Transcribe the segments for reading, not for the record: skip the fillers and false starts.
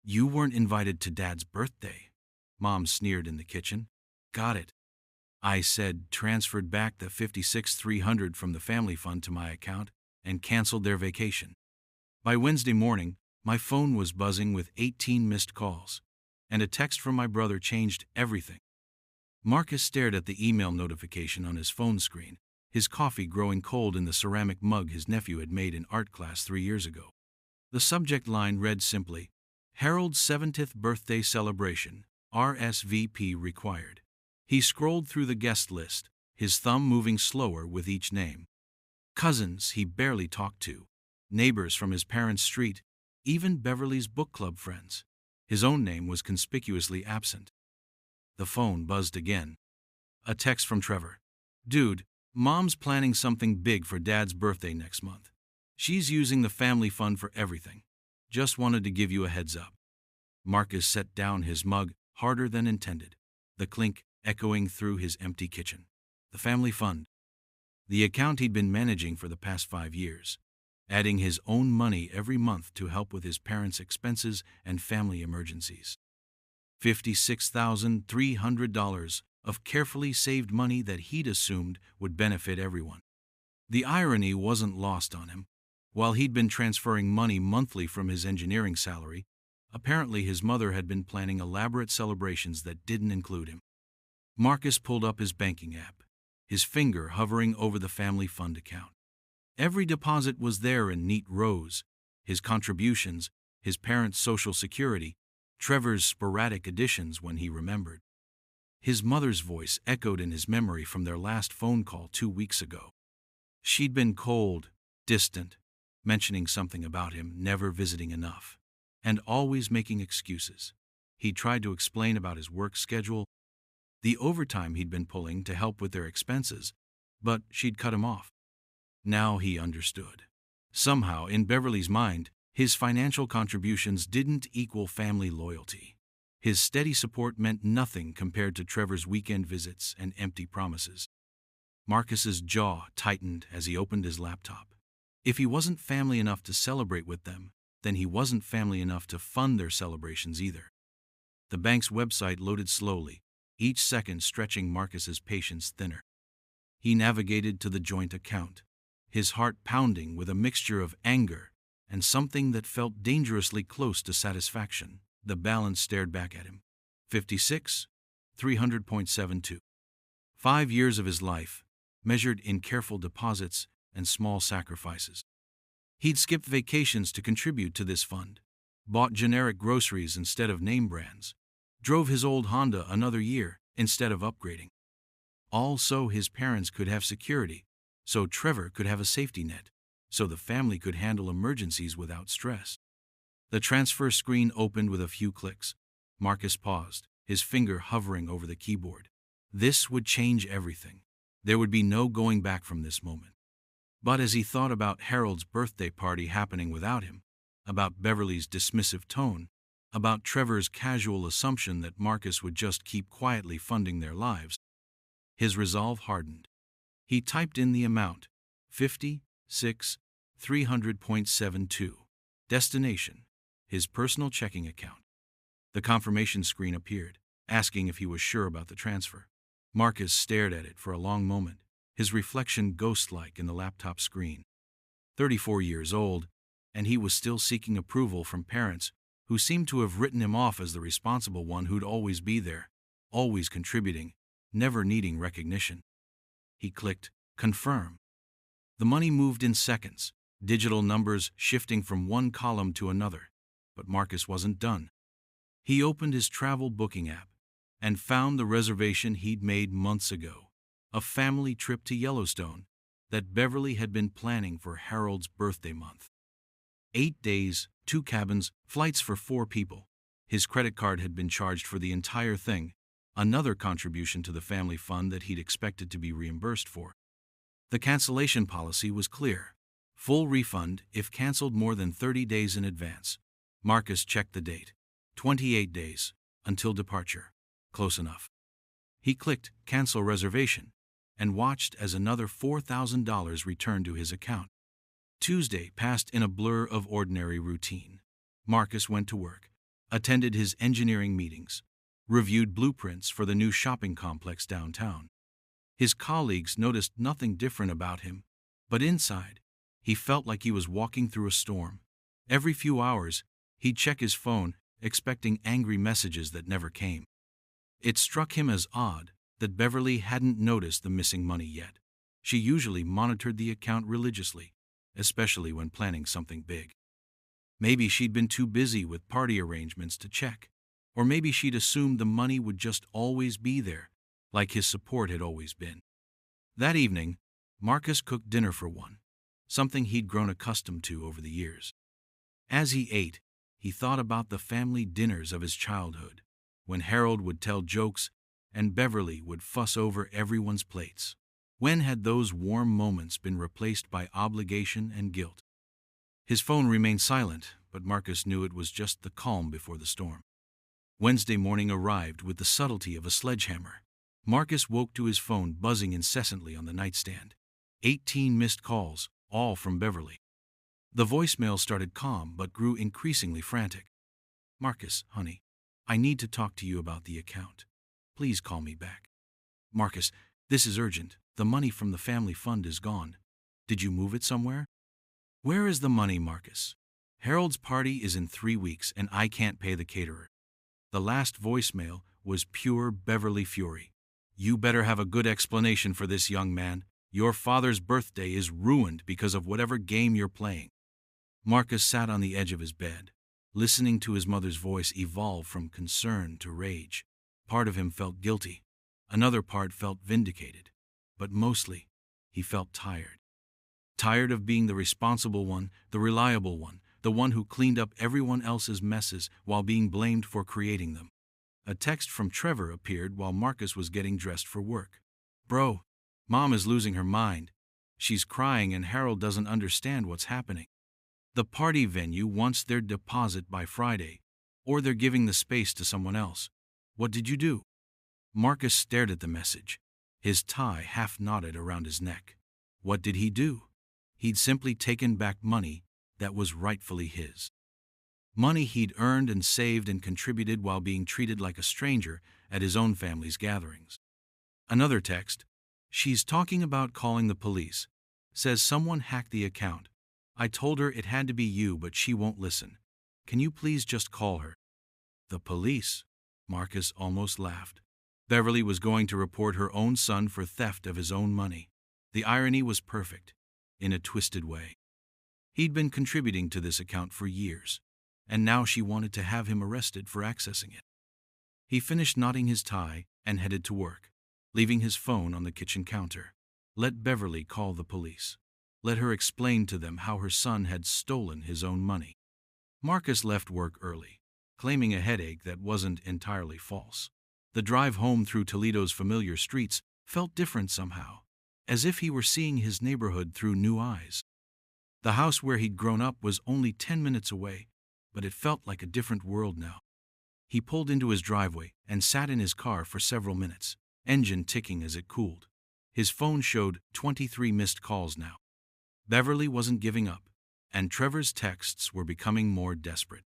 "You weren't invited to Dad's birthday," Mom sneered in the kitchen. "Got it," I said, transferred back the $56,300 from the family fund to my account, and canceled their vacation. By Wednesday morning, my phone was buzzing with 18 missed calls, and a text from my brother changed everything. Marcus stared at the email notification on his phone screen, his coffee growing cold in the ceramic mug his nephew had made in art class 3 years ago. The subject line read simply, "Harold's 70th birthday celebration, RSVP required." He scrolled through the guest list, his thumb moving slower with each name. Cousins he barely talked to, neighbors from his parents' street, even Beverly's book club friends. His own name was conspicuously absent. The phone buzzed again. A text from Trevor. "Dude, Mom's planning something big for Dad's birthday next month. She's using the family fund for everything. Just wanted to give you a heads up." Marcus set down his mug harder than intended, the clink echoing through his empty kitchen. The family fund. The account he'd been managing for the past 5 years, adding his own money every month to help with his parents' expenses and family emergencies. $56,300 of carefully saved money that he'd assumed would benefit everyone. The irony wasn't lost on him. While he'd been transferring money monthly from his engineering salary, apparently his mother had been planning elaborate celebrations that didn't include him. Marcus pulled up his banking app, his finger hovering over the family fund account. Every deposit was there in neat rows, his contributions, his parents' social security, Trevor's sporadic additions when he remembered. His mother's voice echoed in his memory from their last phone call 2 weeks ago. She'd been cold, distant, mentioning something about him never visiting enough, and always making excuses. He tried to explain about his work schedule, the overtime he'd been pulling to help with their expenses, but she'd cut him off. Now he understood. Somehow, in Beverly's mind, his financial contributions didn't equal family loyalty. His steady support meant nothing compared to Trevor's weekend visits and empty promises. Marcus's jaw tightened as he opened his laptop. If he wasn't family enough to celebrate with them, then he wasn't family enough to fund their celebrations either. The bank's website loaded slowly, each second stretching Marcus's patience thinner. He navigated to the joint account, his heart pounding with a mixture of anger and something that felt dangerously close to satisfaction. The balance stared back at him. 300.72. 5 years of his life, measured in careful deposits and small sacrifices. He'd skipped vacations to contribute to this fund, bought generic groceries instead of name brands, drove his old Honda another year instead of upgrading. All so his parents could have security, so Trevor could have a safety net, so the family could handle emergencies without stress. The transfer screen opened with a few clicks. Marcus paused, his finger hovering over the keyboard. This would change everything. There would be no going back from this moment. But as he thought about Harold's birthday party happening without him, about Beverly's dismissive tone, about Trevor's casual assumption that Marcus would just keep quietly funding their lives, his resolve hardened. He typed in the amount, 56,300.72. Destination, his personal checking account. The confirmation screen appeared, asking if he was sure about the transfer. Marcus stared at it for a long moment, his reflection ghost-like in the laptop screen. 34 years old, and he was still seeking approval from parents who seemed to have written him off as the responsible one who'd always be there, always contributing, never needing recognition. He clicked, confirm. The money moved in seconds, digital numbers shifting from one column to another. But Marcus wasn't done. He opened his travel booking app and found the reservation he'd made months ago, a family trip to Yellowstone that Beverly had been planning for Harold's birthday month. 8 days, 2 cabins, flights for 4 people. His credit card had been charged for the entire thing, another contribution to the family fund that he'd expected to be reimbursed for. The cancellation policy was clear. Full refund if canceled more than 30 days in advance. Marcus checked the date. 28 days, until departure. Close enough. He clicked Cancel Reservation and watched as another $4,000 returned to his account. Tuesday passed in a blur of ordinary routine. Marcus went to work, attended his engineering meetings, reviewed blueprints for the new shopping complex downtown. His colleagues noticed nothing different about him, but inside, he felt like he was walking through a storm. Every few hours, he'd check his phone, expecting angry messages that never came. It struck him as odd that Beverly hadn't noticed the missing money yet. She usually monitored the account religiously, especially when planning something big. Maybe she'd been too busy with party arrangements to check, or maybe she'd assumed the money would just always be there, like his support had always been. That evening, Marcus cooked dinner for one, something he'd grown accustomed to over the years. As he ate, he thought about the family dinners of his childhood, when Harold would tell jokes and Beverly would fuss over everyone's plates. When had those warm moments been replaced by obligation and guilt? His phone remained silent, but Marcus knew it was just the calm before the storm. Wednesday morning arrived with the subtlety of a sledgehammer. Marcus woke to his phone buzzing incessantly on the nightstand. 18 missed calls, all from Beverly. The voicemail started calm but grew increasingly frantic. "Marcus, honey, I need to talk to you about the account. Please call me back. Marcus, this is urgent. The money from the family fund is gone. Did you move it somewhere?" "Where is the money, Marcus? Harold's party is in 3 weeks and I can't pay the caterer." The last voicemail was pure Beverly fury. "You better have a good explanation for this, young man. Your father's birthday is ruined because of whatever game you're playing." Marcus sat on the edge of his bed, listening to his mother's voice evolve from concern to rage. Part of him felt guilty. Another part felt vindicated. But mostly, he felt tired. Tired of being the responsible one, the reliable one, the one who cleaned up everyone else's messes while being blamed for creating them. A text from Trevor appeared while Marcus was getting dressed for work. "Bro, Mom is losing her mind. She's crying and Harold doesn't understand what's happening. The party venue wants their deposit by Friday, or they're giving the space to someone else. What did you do?" Marcus stared at the message, his tie half knotted around his neck. What did he do? He'd simply taken back money that was rightfully his. Money he'd earned and saved and contributed while being treated like a stranger at his own family's gatherings. Another text: "She's talking about calling the police. Says someone hacked the account. I told her it had to be you, but she won't listen. Can you please just call her?" The police? Marcus almost laughed. Beverly was going to report her own son for theft of his own money. The irony was perfect, in a twisted way. He'd been contributing to this account for years, and now she wanted to have him arrested for accessing it. He finished knotting his tie and headed to work, leaving his phone on the kitchen counter. Let Beverly call the police. Let her explain to them how her son had stolen his own money. Marcus left work early, claiming a headache that wasn't entirely false. The drive home through Toledo's familiar streets felt different somehow, as if he were seeing his neighborhood through new eyes. The house where he'd grown up was only 10 minutes away, but it felt like a different world now. He pulled into his driveway and sat in his car for several minutes, engine ticking as it cooled. His phone showed 23 missed calls now. Beverly wasn't giving up, and Trevor's texts were becoming more desperate.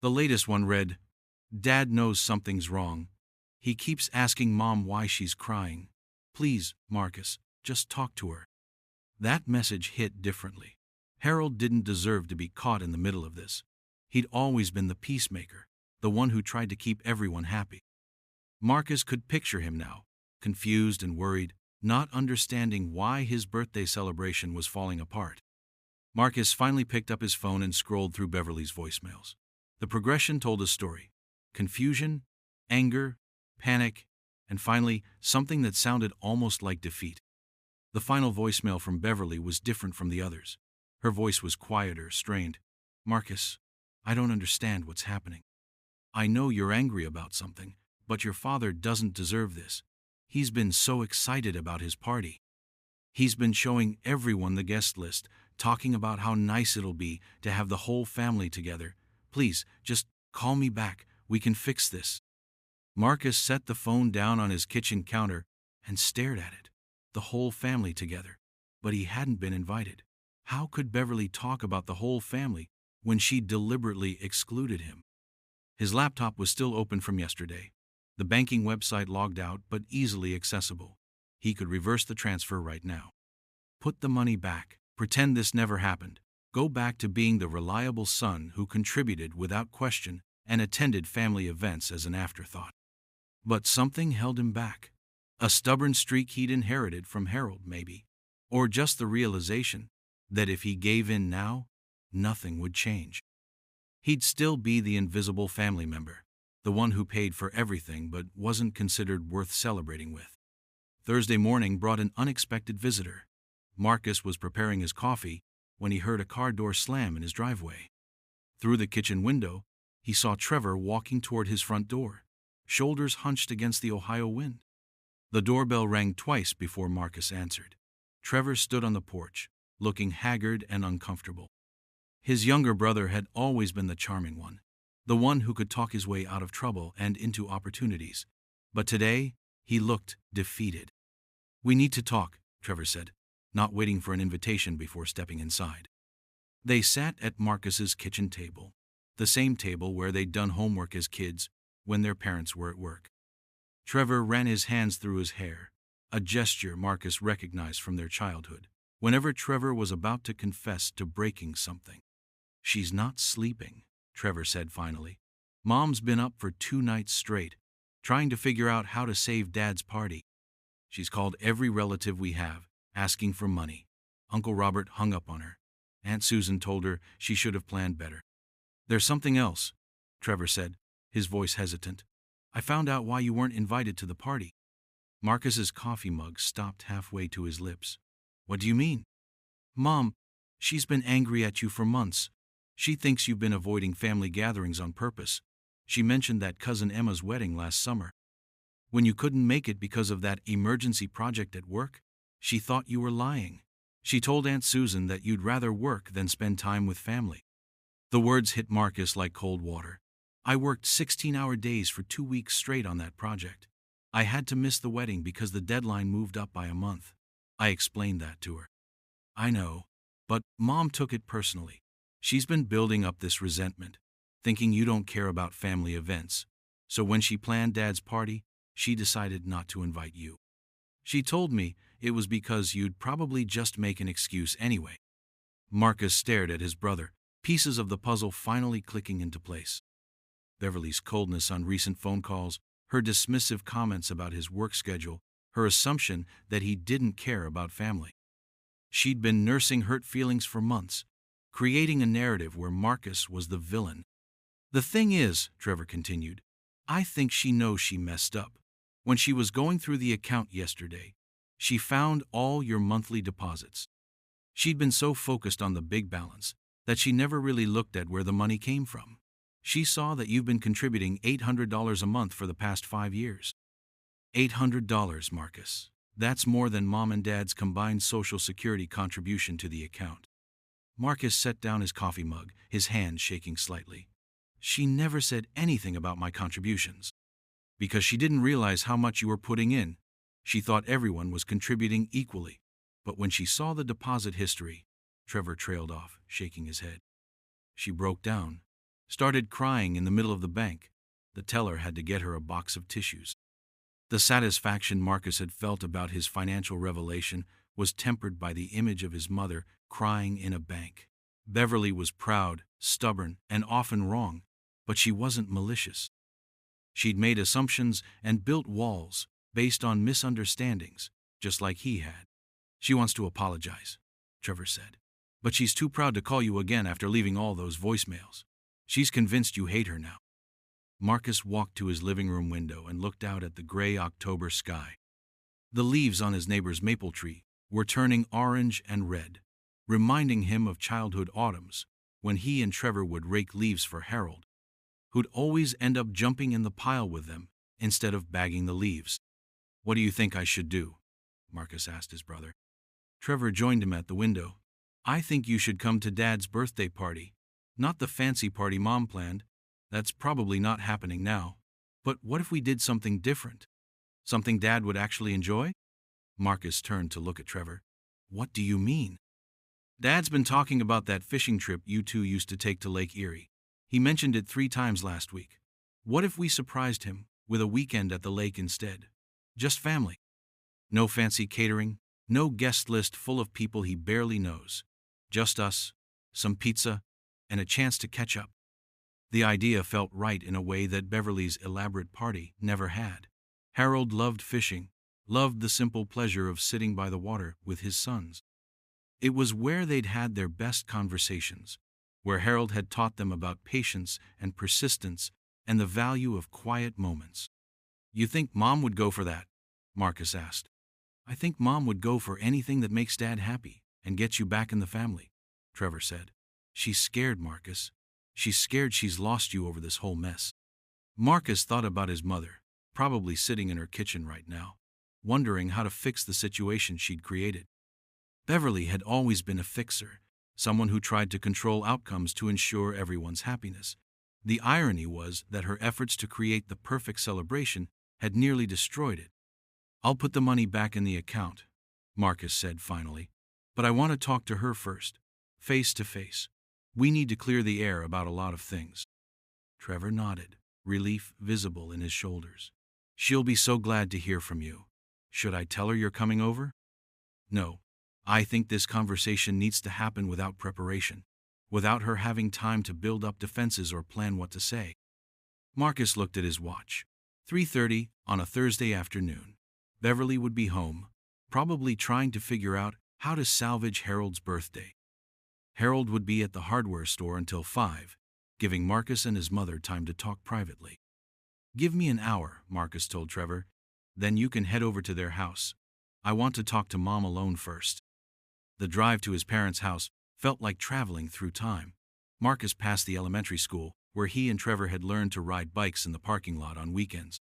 The latest one read, "Dad knows something's wrong. He keeps asking Mom why she's crying. Please, Marcus, just talk to her." That message hit differently. Harold didn't deserve to be caught in the middle of this. He'd always been the peacemaker, the one who tried to keep everyone happy. Marcus could picture him now, confused and worried, not understanding why his birthday celebration was falling apart. Marcus finally picked up his phone and scrolled through Beverly's voicemails. The progression told a story: confusion, anger, panic, and finally, something that sounded almost like defeat. The final voicemail from Beverly was different from the others. Her voice was quieter, strained. "Marcus, I don't understand what's happening. I know you're angry about something, but your father doesn't deserve this. He's been so excited about his party. He's been showing everyone the guest list, talking about how nice it'll be to have the whole family together. Please, just call me back. We can fix this." Marcus set the phone down on his kitchen counter and stared at it. The whole family together. But he hadn't been invited. How could Beverly talk about the whole family when she deliberately excluded him? His laptop was still open from yesterday. The banking website logged out but easily accessible. He could reverse the transfer right now. Put the money back. Pretend this never happened. Go back to being the reliable son who contributed without question and attended family events as an afterthought. But something held him back. A stubborn streak he'd inherited from Harold, maybe. Or just the realization that if he gave in now, nothing would change. He'd still be the invisible family member, the one who paid for everything but wasn't considered worth celebrating with. Thursday morning brought an unexpected visitor. Marcus was preparing his coffee when he heard a car door slam in his driveway. Through the kitchen window, he saw Trevor walking toward his front door, shoulders hunched against the Ohio wind. The doorbell rang twice before Marcus answered. Trevor stood on the porch, looking haggard and uncomfortable. His younger brother had always been the charming one, the one who could talk his way out of trouble and into opportunities. But today, he looked defeated. "We need to talk," Trevor said, not waiting for an invitation before stepping inside. They sat at Marcus's kitchen table, the same table where they'd done homework as kids when their parents were at work. Trevor ran his hands through his hair, a gesture Marcus recognized from their childhood, whenever Trevor was about to confess to breaking something. "She's not sleeping," Trevor said finally. "Mom's been up for 2 nights straight, trying to figure out how to save Dad's party. She's called every relative we have, asking for money. Uncle Robert hung up on her. Aunt Susan told her she should have planned better. There's something else," Trevor said, his voice hesitant. "I found out why you weren't invited to the party." Marcus's coffee mug stopped halfway to his lips. "What do you mean?" "Mom, she's been angry at you for months. She thinks you've been avoiding family gatherings on purpose. She mentioned that cousin Emma's wedding last summer. When you couldn't make it because of that emergency project at work, she thought you were lying. She told Aunt Susan that you'd rather work than spend time with family." The words hit Marcus like cold water. "I worked 16-hour days for 2 weeks straight on that project. I had to miss the wedding because the deadline moved up by a month. I explained that to her." "I know, but Mom took it personally. She's been building up this resentment, thinking you don't care about family events. So when she planned Dad's party, she decided not to invite you. She told me it was because you'd probably just make an excuse anyway." Marcus stared at his brother, pieces of the puzzle finally clicking into place. Beverly's coldness on recent phone calls, her dismissive comments about his work schedule, her assumption that he didn't care about family. She'd been nursing hurt feelings for months, creating a narrative where Marcus was the villain. "The thing is," Trevor continued, "I think she knows she messed up. When she was going through the account yesterday, she found all your monthly deposits. She'd been so focused on the big balance that she never really looked at where the money came from. She saw that you've been contributing $800 a month for the past 5 years. $800, Marcus. That's more than Mom and Dad's combined Social Security contribution to the account." Marcus set down his coffee mug, his hand shaking slightly. "She never said anything about my contributions. Because she didn't realize how much you were putting in. She thought everyone was contributing equally. But when she saw the deposit history," Trevor trailed off, shaking his head, "she broke down, started crying in the middle of the bank. The teller had to get her a box of tissues." The satisfaction Marcus had felt about his financial revelation was tempered by the image of his mother crying in a bank. Beverly was proud, stubborn, and often wrong, but she wasn't malicious. She'd made assumptions and built walls based on misunderstandings, just like he had. "She wants to apologize," Trevor said, "but she's too proud to call you again after leaving all those voicemails. She's convinced you hate her now." Marcus walked to his living room window and looked out at the gray October sky. The leaves on his neighbor's maple tree were turning orange and red, reminding him of childhood autumns when he and Trevor would rake leaves for Harold, who'd always end up jumping in the pile with them instead of bagging the leaves. "What do you think I should do?" Marcus asked his brother. Trevor joined him at the window. "I think you should come to Dad's birthday party. Not the fancy party Mom planned. That's probably not happening now. But what if we did something different? Something Dad would actually enjoy?" Marcus turned to look at Trevor. "What do you mean?" "Dad's been talking about that fishing trip you two used to take to Lake Erie. He mentioned it 3 times last week. What if we surprised him with a weekend at the lake instead? Just family. No fancy catering, no guest list full of people he barely knows. Just us, some pizza, and a chance to catch up. The idea felt right in a way that Beverly's elaborate party never had. Harold loved fishing, loved the simple pleasure of sitting by the water with his sons. It was where they'd had their best conversations, where Harold had taught them about patience and persistence and the value of quiet moments. "You think Mom would go for that?" Marcus asked. "I think Mom would go for anything that makes Dad happy and gets you back in the family," Trevor said. "She's scared, Marcus. She's scared she's lost you over this whole mess." Marcus thought about his mother, probably sitting in her kitchen right now, wondering how to fix the situation she'd created. Beverly had always been a fixer, someone who tried to control outcomes to ensure everyone's happiness. The irony was that her efforts to create the perfect celebration had nearly destroyed it. "I'll put the money back in the account," Marcus said finally, "but I want to talk to her first, face to face. We need to clear the air about a lot of things." Trevor nodded, relief visible in his shoulders. "She'll be so glad to hear from you. Should I tell her you're coming over?" "No. I think this conversation needs to happen without preparation, without her having time to build up defenses or plan what to say." Marcus looked at his watch. 3:30 on a Thursday afternoon. Beverly would be home, probably trying to figure out how to salvage Harold's birthday. Harold would be at the hardware store until 5, giving Marcus and his mother time to talk privately. "Give me an hour," Marcus told Trevor. "Then you can head over to their house. I want to talk to Mom alone first." The drive to his parents' house felt like traveling through time. Marcus passed the elementary school, where he and Trevor had learned to ride bikes in the parking lot on weekends.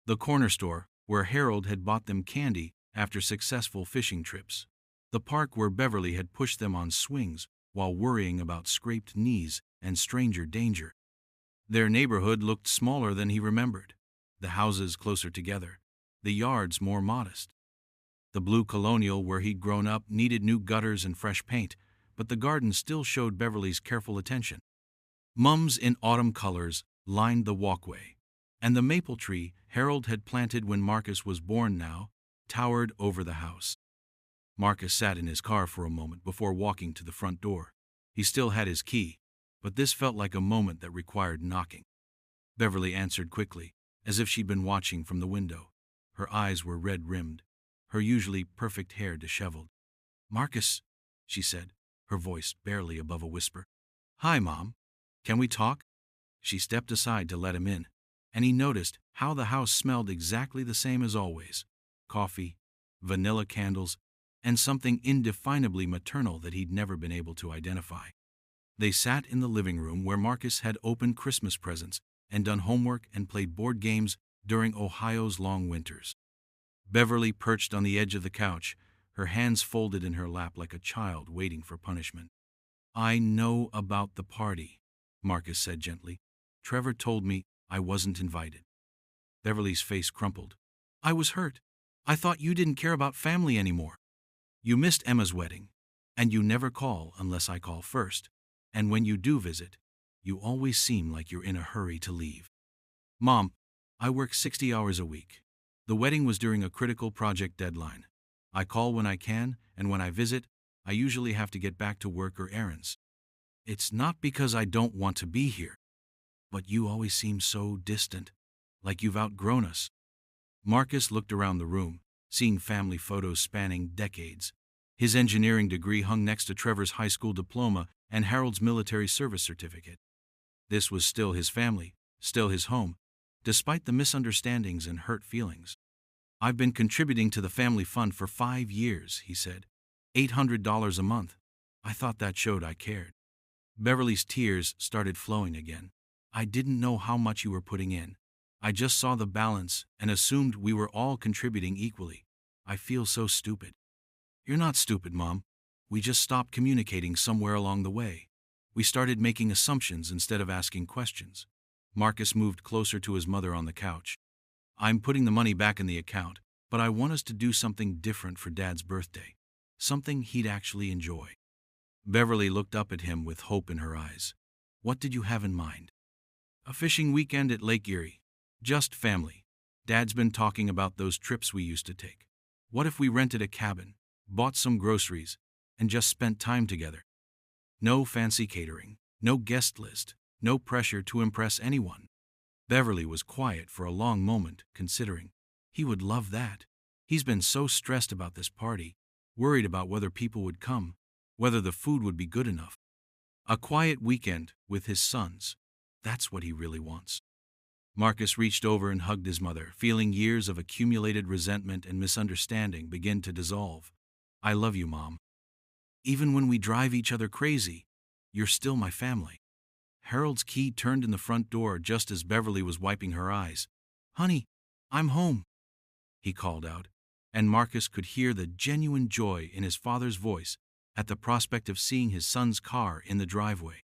The corner store, where Harold had bought them candy after successful fishing trips. The park where Beverly had pushed them on swings while worrying about scraped knees and stranger danger. Their neighborhood looked smaller than he remembered, the houses closer together, the yards more modest. The blue colonial where he'd grown up needed new gutters and fresh paint, but the garden still showed Beverly's careful attention. Mums in autumn colors lined the walkway, and the maple tree Harold had planted when Marcus was born now towered over the house. Marcus sat in his car for a moment before walking to the front door. He still had his key, but this felt like a moment that required knocking. Beverly answered quickly, as if she'd been watching from the window. Her eyes were red-rimmed, her usually perfect hair disheveled. "Marcus," she said, her voice barely above a whisper. "Hi, Mom. Can we talk?" She stepped aside to let him in, and he noticed how the house smelled exactly the same as always: coffee, vanilla candles, and something indefinably maternal that he'd never been able to identify. They sat in the living room where Marcus had opened Christmas presents and done homework and played board games during Ohio's long winters. Beverly perched on the edge of the couch, her hands folded in her lap like a child waiting for punishment. "I know about the party," Marcus said gently. "Trevor told me I wasn't invited." Beverly's face crumpled. "I was hurt. I thought you didn't care about family anymore. You missed Emma's wedding, and you never call unless I call first. And when you do visit, you always seem like you're in a hurry to leave." "Mom, I work 60 hours a week. The wedding was during a critical project deadline. I call when I can, and when I visit, I usually have to get back to work or errands. It's not because I don't want to be here, but you always seem so distant, like you've outgrown us." Marcus looked around the room, seeing family photos spanning decades. His engineering degree hung next to Trevor's high school diploma and Harold's military service certificate. This was still his family, still his home, despite the misunderstandings and hurt feelings. "I've been contributing to the family fund for 5 years," he said. $800 a month. I thought that showed I cared." Beverly's tears started flowing again. "I didn't know how much you were putting in. I just saw the balance and assumed we were all contributing equally. I feel so stupid." "You're not stupid, Mom. We just stopped communicating somewhere along the way. We started making assumptions instead of asking questions." Marcus moved closer to his mother on the couch. "I'm putting the money back in the account, but I want us to do something different for Dad's birthday. Something he'd actually enjoy." Beverly looked up at him with hope in her eyes. "What did you have in mind?" A fishing weekend at Lake Erie. Just family. Dad's been talking about those trips we used to take. What if we rented a cabin, bought some groceries, and just spent time together? No fancy catering, no guest list, no pressure to impress anyone. Beverly was quiet for a long moment, considering. He would love that. He's been so stressed about this party, worried about whether people would come, whether the food would be good enough. A quiet weekend with his sons. That's what he really wants. Marcus reached over and hugged his mother, feeling years of accumulated resentment and misunderstanding begin to dissolve. I love you, Mom. Even when we drive each other crazy, you're still my family. Harold's key turned in the front door just as Beverly was wiping her eyes. Honey, I'm home, he called out, and Marcus could hear the genuine joy in his father's voice at the prospect of seeing his son's car in the driveway.